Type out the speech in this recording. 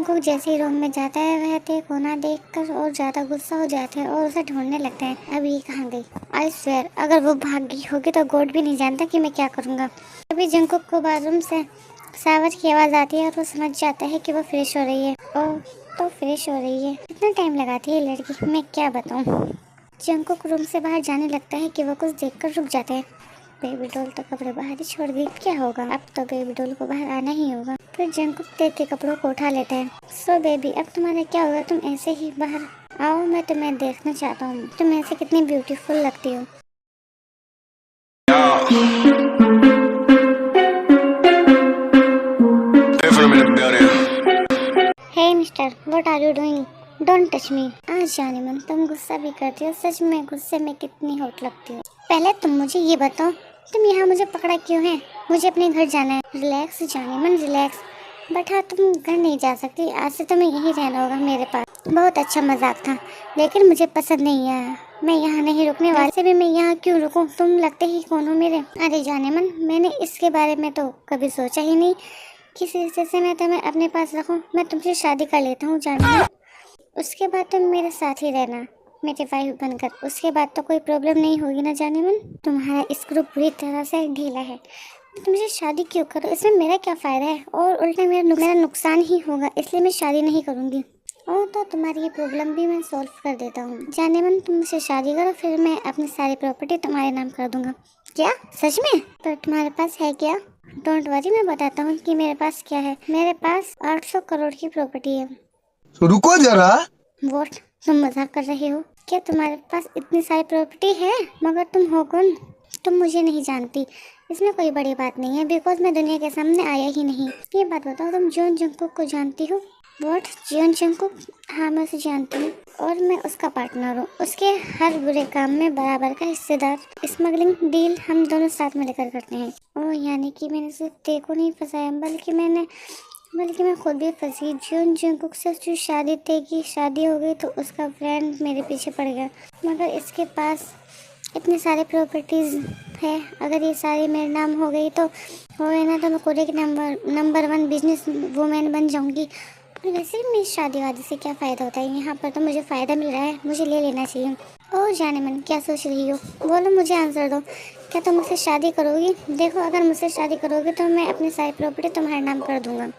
Jungkook जैसे ही room में जाता है वह ते कोना देखकर और ज्यादा गुस्सा हो जाता है और उसे ढूंढने लगता है। अब ये कहाँ गई? आई स्वेयर अगर वो भाग गई होगी तो गॉड भी नहीं जानता कि मैं क्या करूँगा। अभी जंगकुक को बाथरूम से शावर की आवाज़ आती है और वो समझ जाता है कि वो फ्रेश हो रही है। ओह तो फ्रेश हो रही है, कितना टाइम लगाती है लड़की, मैं क्या बताऊँ। जंगकुक रूम से बाहर जाने लगता है कि वो कुछ देखकर रुक जाते हैं। बेबी डॉल तो कपड़े बाहर ही छोड़ दी, क्या होगा, अब तो बेबी डॉल को बाहर आना ही होगा। फिर जंगकुक तेज के कपड़ों को उठा लेता है। सो बेबी अब तुम्हारा क्या होगा, तुम ऐसे ही बाहर आओ, मैं तुम्हें देखना चाहता हूँ, तुम ऐसे कितनी ब्यूटीफुल लगती हो। Hey mister, what are you doing? Don't touch me. आज जाने मन तुम गुस्सा भी करती हो, सच में गुस्से में कितनी हॉट लगती हो। पहले तुम मुझे ये बताओ, तुम यहाँ मुझे पकड़ा क्यों है? मुझे अपने घर जाना है। रिलैक्स जाने मन रिलैक्स। बट हाँ तुम घर नहीं जा सकती, आज से तुम्हें यहीं रहना होगा मेरे पास। बहुत अच्छा मजाक था लेकिन मुझे पसंद नहीं आया, मैं यहाँ नहीं रुकने वाली। से भी मैं यहाँ क्यों रुकूं, तुम लगते ही कौन हो मेरे। अरे जाने मन मैंने इसके बारे में तो कभी सोचा ही नहीं, किस रिश्ते से मैं तुम्हें अपने पास रखूं। मैं तुमसे शादी कर लेता हूँ जाने मन, उसके बाद तुम मेरे साथ ही रहना मेरे वाइफ बनकर, उसके बाद तो कोई प्रॉब्लम नहीं होगी ना जाने मन। तुम्हारा स्क्रू पूरी तरह से ढीला है, तुमसे शादी क्यों करो, इसमें मेरा क्या फ़ायदा है, और उल्टा मेरा नुकसान ही होगा, इसलिए मैं शादी नहीं करूँगी। और तो तुम्हारी ये प्रॉब्लम भी मैं सॉल्व कर देता हूँ। जाने मन तुम मुझसे शादी करो, फिर मैं अपनी सारी प्रॉपर्टी तुम्हारे नाम कर दूंगा। क्या सच में? पर तुम्हारे पास है क्या? डोंट वरी, मैं बताता हूँ कि मेरे पास क्या है। मेरे पास 800 करोड़ की प्रॉपर्टी है। रुको जरा। वॉट, तुम मजाक कर रहे हो? क्या तुम्हारे पास इतनी सारी प्रॉपर्टी है? मगर तुम हो कौन? तुम मुझे नहीं जानती, इसमें कोई बड़ी बात नहीं है, बिकॉज मैं दुनिया के सामने आया ही नहीं। ये बात बताओ, तुम जॉन जंगकुक को जानती हो? What, John Jungkook? हाँ मैं उसे जानती हूँ और मैं उसका पार्टनर हूँ, उसके हर बुरे काम में बराबर का हिस्सेदार। स्मगलिंग डील हम दोनों साथ में लेकर करते हैं। ओह यानी कि मैंने सिर्फ तेरे को नहीं फंसाया, बल्कि मैं खुद भी फंसी। जॉन जंगकुक से जो शादी ते की शादी हो गई तो उसका फ्रेंड मेरे पीछे पड़ गया, मगर इसके पास इतनी सारी प्रॉपर्टीज़ है, अगर ये सारी मेरे नाम हो गई तो ना तो मैं कोरिया की नंबर 1 बिजनेस वूमेन बन जाऊंगी। और वैसे भी मेरी शादी वादी से क्या फ़ायदा होता है, यहाँ पर तो मुझे फ़ायदा मिल रहा है, मुझे ले लेना चाहिए। और जाने मन क्या सोच रही हो, बोलो मुझे आंसर दो, क्या तुम मुझसे शादी करोगी? देखो अगर मुझसे शादी करोगी तो मैं अपनी सारी प्रॉपर्टी तुम्हारे नाम कर दूंगा।